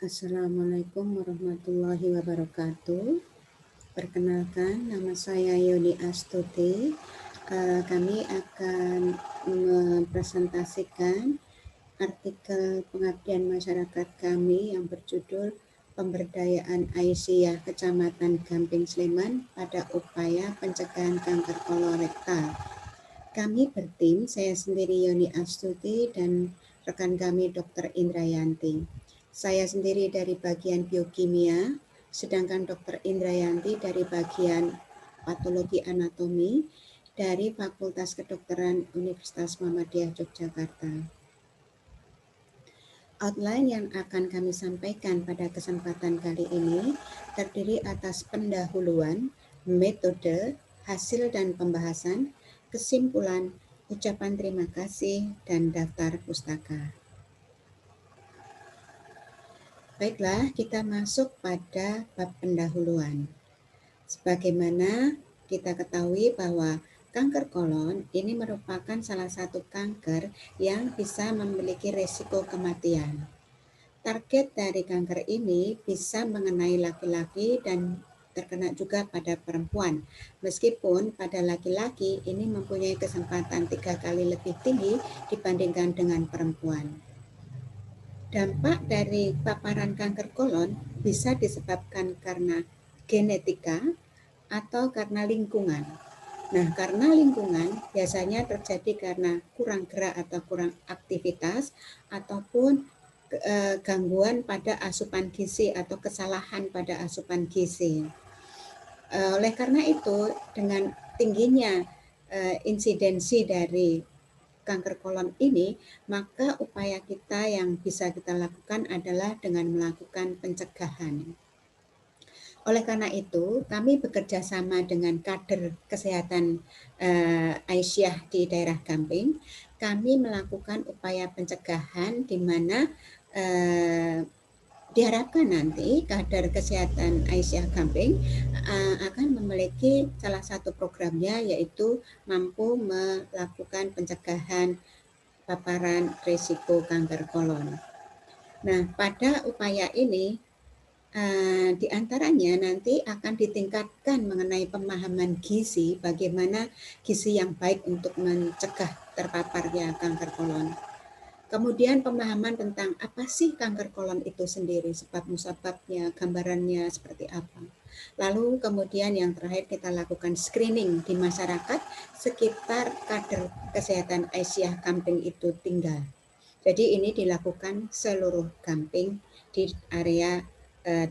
Assalamualaikum warahmatullahi wabarakatuh. Perkenalkan, nama saya Yoni Astuti. Kami akan mempresentasikan artikel pengabdian masyarakat kami yang berjudul Pemberdayaan Aisyah Kecamatan Gamping Sleman pada upaya pencegahan kanker kolorektal. Kami bertim, saya sendiri Yoni Astuti dan rekan kami Dr. Indrayanti. Saya sendiri dari bagian biokimia, sedangkan Dr. Indrayanti dari bagian patologi anatomi dari Fakultas Kedokteran Universitas Muhammadiyah Yogyakarta. Outline yang akan kami sampaikan pada kesempatan kali ini terdiri atas pendahuluan, metode, hasil dan pembahasan, kesimpulan, ucapan terima kasih, dan daftar pustaka. Baiklah, kita masuk pada bab pendahuluan. Sebagaimana kita ketahui bahwa kanker kolon ini merupakan salah satu kanker yang bisa memiliki risiko kematian. Target dari kanker ini bisa mengenai laki-laki dan terkena juga pada perempuan. Meskipun pada laki-laki ini mempunyai kesempatan 3 kali lebih tinggi dibandingkan dengan perempuan. Dampak dari paparan kanker kolon bisa disebabkan karena genetika atau karena lingkungan. Nah, karena lingkungan biasanya terjadi karena kurang gerak atau kurang aktivitas ataupun gangguan pada asupan gizi atau kesalahan pada asupan gizi. Oleh karena itu, dengan tingginya insidensi dari kanker kolon ini, maka upaya kita yang bisa kita lakukan adalah dengan melakukan pencegahan. Oleh karena itu, kami bekerja sama dengan kader kesehatan Aisyah di daerah Gamping. Kami melakukan upaya pencegahan di mana diharapkan nanti kader kesehatan Aisyah Gamping akan memiliki salah satu programnya, yaitu mampu melakukan pencegahan paparan risiko kanker kolon. Nah, pada upaya ini di antaranya nanti akan ditingkatkan mengenai pemahaman gizi, bagaimana gizi yang baik untuk mencegah terpaparnya kanker kolon. Kemudian pemahaman tentang apa sih kanker kolon itu sendiri, sebab musababnya, gambarannya seperti apa. Lalu kemudian yang terakhir kita lakukan screening di masyarakat sekitar kader kesehatan Aisyah Gamping itu tinggal. Jadi ini dilakukan seluruh Gamping di area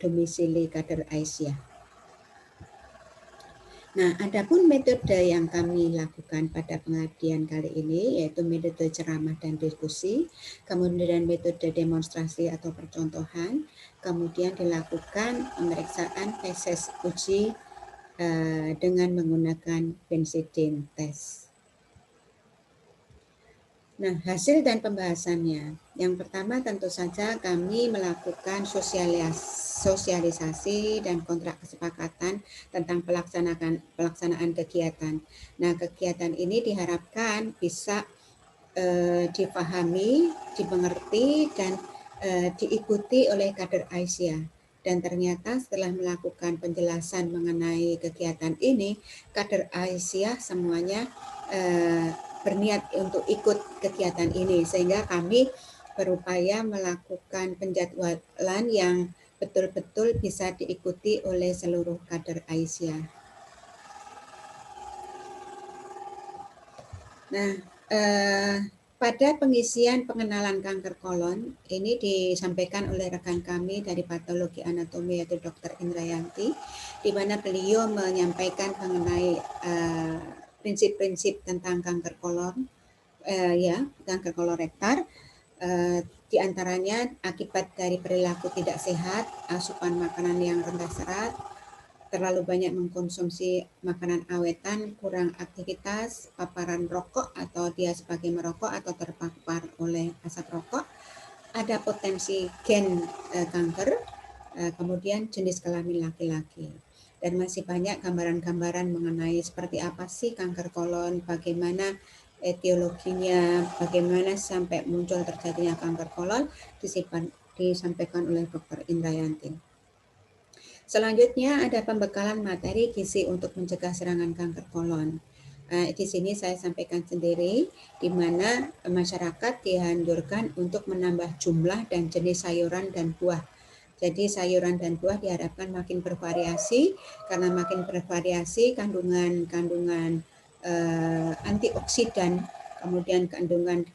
domisili kader Aisyah. Nah, adapun metode yang kami lakukan pada pengabdian kali ini yaitu metode ceramah dan diskusi, kemudian metode demonstrasi atau percontohan, kemudian dilakukan pemeriksaan feses uji dengan menggunakan benzodiazepine test. Nah, hasil dan pembahasannya. Yang pertama tentu saja kami melakukan sosialisasi dan kontrak kesepakatan tentang pelaksanaan kegiatan. Nah, kegiatan ini diharapkan bisa dipahami, dimengerti, dan diikuti oleh kader Aisyah. Dan ternyata setelah melakukan penjelasan mengenai kegiatan ini, kader Aisyah semuanya berniat untuk ikut kegiatan ini, sehingga kami berupaya melakukan penjadwalan yang betul-betul bisa diikuti oleh seluruh kader Aisyah. Nah, pada pengisian pengenalan kanker kolon ini disampaikan oleh rekan kami dari patologi anatomi yaitu Dr. Indrayanti, di mana beliau menyampaikan mengenai prinsip-prinsip tentang kanker kolon, kanker kolorektal. Di antaranya akibat dari perilaku tidak sehat, asupan makanan yang rendah serat, terlalu banyak mengkonsumsi makanan awetan, kurang aktivitas, paparan rokok atau dia sebagai merokok atau terpapar oleh asap rokok, ada potensi gen kanker, kemudian jenis kelamin laki-laki. Dan masih banyak gambaran-gambaran mengenai seperti apa sih kanker kolon, bagaimana etiologinya, bagaimana sampai muncul terjadinya kanker kolon disampaikan oleh Dr. Indrayanti. Selanjutnya ada pembekalan materi gizi untuk mencegah serangan kanker kolon. Di sini saya sampaikan sendiri, di mana masyarakat dianjurkan untuk menambah jumlah dan jenis sayuran dan buah. Jadi sayuran dan buah diharapkan makin bervariasi, karena makin bervariasi kandungan antioksidan, kemudian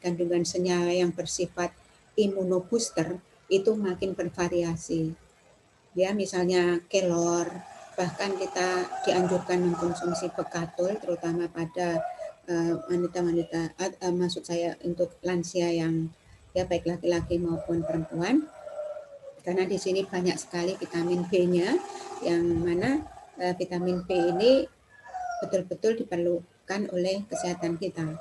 kandungan senyawa yang bersifat imunobooster itu makin bervariasi. Ya, misalnya kelor, bahkan kita dianjurkan mengkonsumsi bekatul, terutama pada wanita-wanita, maksud saya untuk lansia yang ya baik laki-laki maupun perempuan, karena di sini banyak sekali vitamin B-nya, yang mana vitamin B ini betul-betul diperlukan oleh kesehatan kita.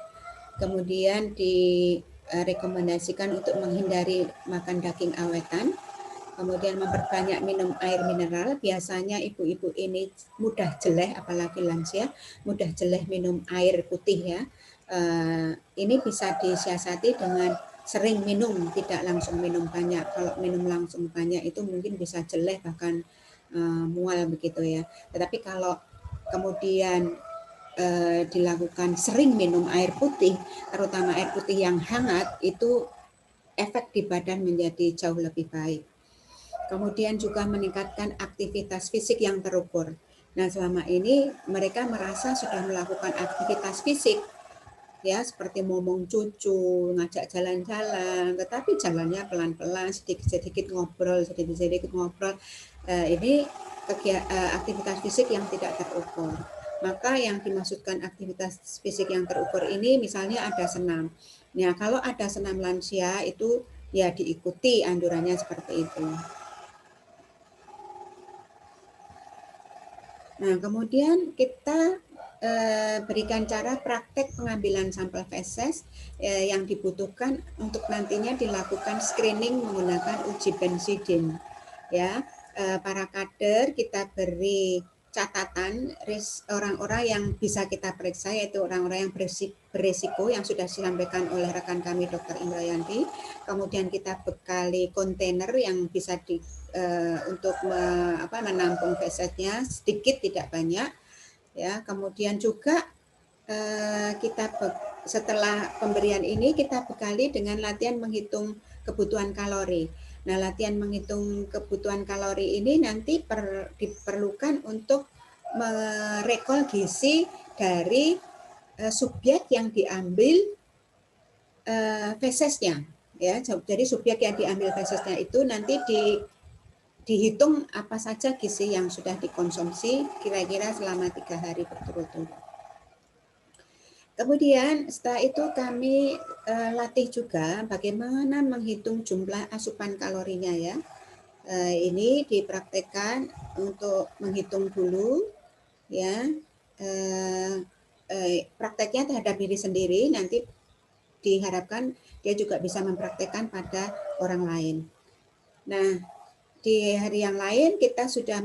Kemudian direkomendasikan untuk menghindari makan daging awetan. Kemudian memperbanyak minum air mineral. Biasanya ibu-ibu ini mudah jeleh, apalagi lansia, mudah jeleh minum air putih ya. Ini bisa disiasati dengan sering minum, tidak langsung minum banyak. Kalau minum langsung banyak itu mungkin bisa jeleh, bahkan mual begitu ya. Tetapi kalau kemudian dilakukan sering minum air putih, terutama air putih yang hangat, itu efek di badan menjadi jauh lebih baik. Kemudian juga meningkatkan aktivitas fisik yang terukur. Nah, selama ini mereka merasa sudah melakukan aktivitas fisik, ya seperti ngomong cucu, ngajak jalan-jalan, tetapi jalannya pelan-pelan, sedikit-sedikit ngobrol, sedikit-sedikit ngobrol. Ini aktivitas fisik yang tidak terukur. Maka yang dimaksudkan aktivitas fisik yang terukur ini misalnya ada senam. Nah, kalau ada senam lansia itu ya diikuti anjurannya seperti itu. Nah, kemudian kita berikan cara praktek pengambilan sampel feses yang dibutuhkan untuk nantinya dilakukan screening menggunakan uji benzidin. Ya, para kader kita beri catatan orang-orang yang bisa kita periksa, yaitu orang-orang yang berisiko yang sudah disampaikan oleh rekan kami Dr. Indrayanti. Kemudian kita bekali kontainer yang bisa untuk menampung fesesnya, sedikit tidak banyak ya. Kemudian juga kita setelah pemberian ini kita bekali dengan latihan menghitung kebutuhan kalori. Nah, latihan menghitung kebutuhan kalori ini nanti diperlukan untuk merekol gizi dari subjek yang diambil fesesnya ya. Jadi subjek yang diambil fesesnya itu nanti dihitung apa saja gizi yang sudah dikonsumsi kira-kira selama 3 hari berturut-turut. Kemudian setelah itu kami latih juga bagaimana menghitung jumlah asupan kalorinya ya. Ini dipraktekkan untuk menghitung dulu ya. Prakteknya terhadap diri sendiri, nanti diharapkan dia juga bisa mempraktekkan pada orang lain. Nah, di hari yang lain kita sudah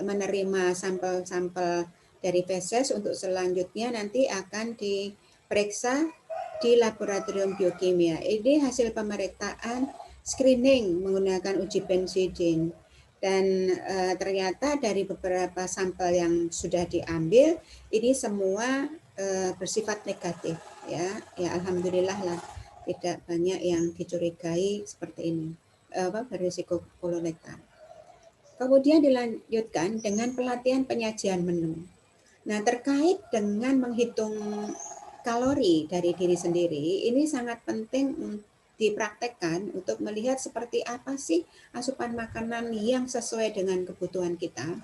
menerima sampel-sampel dari feses untuk selanjutnya nanti akan diperiksa di laboratorium biokimia. Ini hasil pemeriksaan screening menggunakan uji benzidin. Dan ternyata dari beberapa sampel yang sudah diambil, ini semua bersifat negatif. Ya, alhamdulillah lah, tidak banyak yang dicurigai seperti ini. Berisiko kolorektal. Kemudian dilanjutkan dengan pelatihan penyajian menu. Nah, terkait dengan menghitung kalori dari diri sendiri, ini sangat penting dipraktekkan untuk melihat seperti apa sih asupan makanan yang sesuai dengan kebutuhan kita.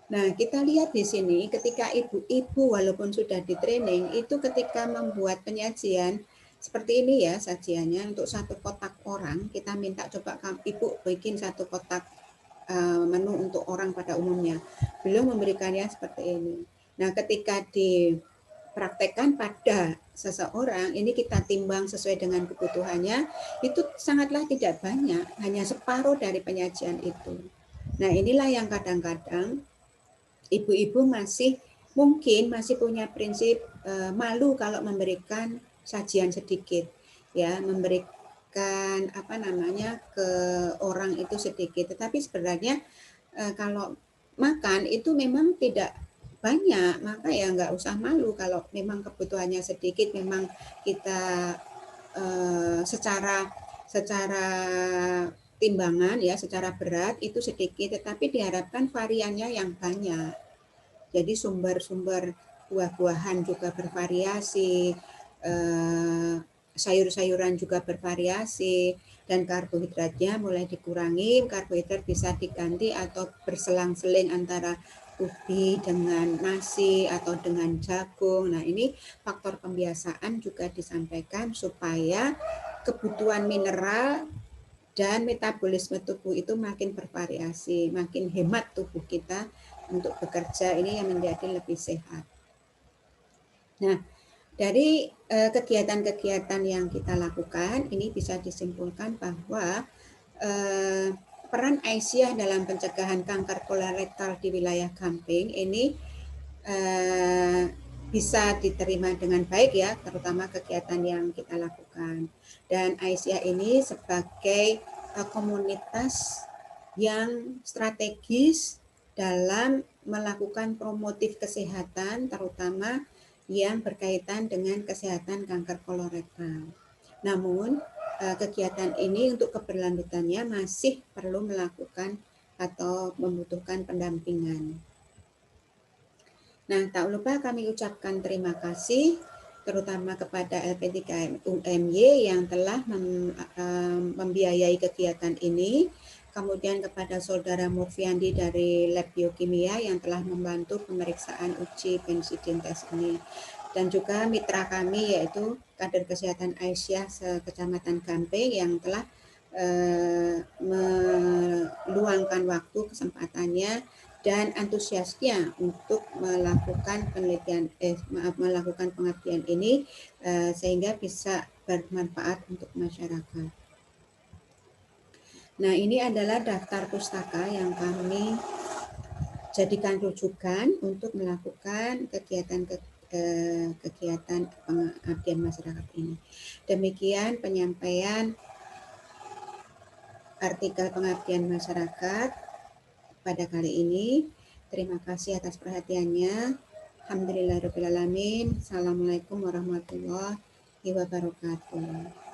Nah, kita lihat di sini ketika ibu-ibu walaupun sudah di training, itu ketika membuat penyajian seperti ini ya sajiannya untuk satu kotak orang, kita minta coba ibu bikin satu kotak menu untuk orang pada umumnya. Belum memberikannya seperti ini. Nah, ketika dipraktekkan pada seseorang, ini kita timbang sesuai dengan kebutuhannya, itu sangatlah tidak banyak, hanya separuh dari penyajian itu. Nah, inilah yang kadang-kadang ibu-ibu mungkin masih punya prinsip malu kalau memberikan sajian sedikit, ya, memberikan ke orang itu sedikit, tetapi sebenarnya kalau makan itu memang tidak banyak, maka ya nggak usah malu kalau memang kebutuhannya sedikit, memang kita secara secara timbangan ya, secara berat itu sedikit, tetapi diharapkan variannya yang banyak. Jadi sumber-sumber buah-buahan juga bervariasi, sayur-sayuran juga bervariasi, dan karbohidratnya mulai dikurangi, karbohidrat bisa diganti atau berselang-seling antara ubi dengan nasi atau dengan jagung. Nah, ini faktor pembiasaan juga disampaikan supaya kebutuhan mineral dan metabolisme tubuh itu makin bervariasi, makin hemat tubuh kita untuk bekerja, ini yang menjadi lebih sehat. Nah, dari kegiatan-kegiatan yang kita lakukan, ini bisa disimpulkan bahwa peran Aisyah dalam pencegahan kanker kolorektal di wilayah Gamping ini bisa diterima dengan baik ya, terutama kegiatan yang kita lakukan. Dan Aisyah ini sebagai komunitas yang strategis dalam melakukan promotif kesehatan, terutama yang berkaitan dengan kesehatan kanker kolorektal. Namun, kegiatan ini untuk keberlanjutannya masih perlu melakukan atau membutuhkan pendampingan. Nah, tak lupa kami ucapkan terima kasih terutama kepada LP3UMY yang telah membiayai kegiatan ini, kemudian kepada Saudara Murfiandi dari Lab Biokimia yang telah membantu pemeriksaan uji benzidin tes ini, dan juga mitra kami yaitu kader kesehatan Aisyah Kecamatan Gamping yang telah meluangkan waktu kesempatannya dan antusiasnya untuk melakukan melakukan pengabdian ini sehingga bisa bermanfaat untuk masyarakat. Nah, ini adalah daftar pustaka yang kami jadikan rujukan untuk melakukan kegiatan pengabdian masyarakat ini. Demikian penyampaian artikel pengabdian masyarakat pada kali ini. Terima kasih atas perhatiannya. Alhamdulillahirrahmanirrahim. Assalamualaikum warahmatullahi wabarakatuh.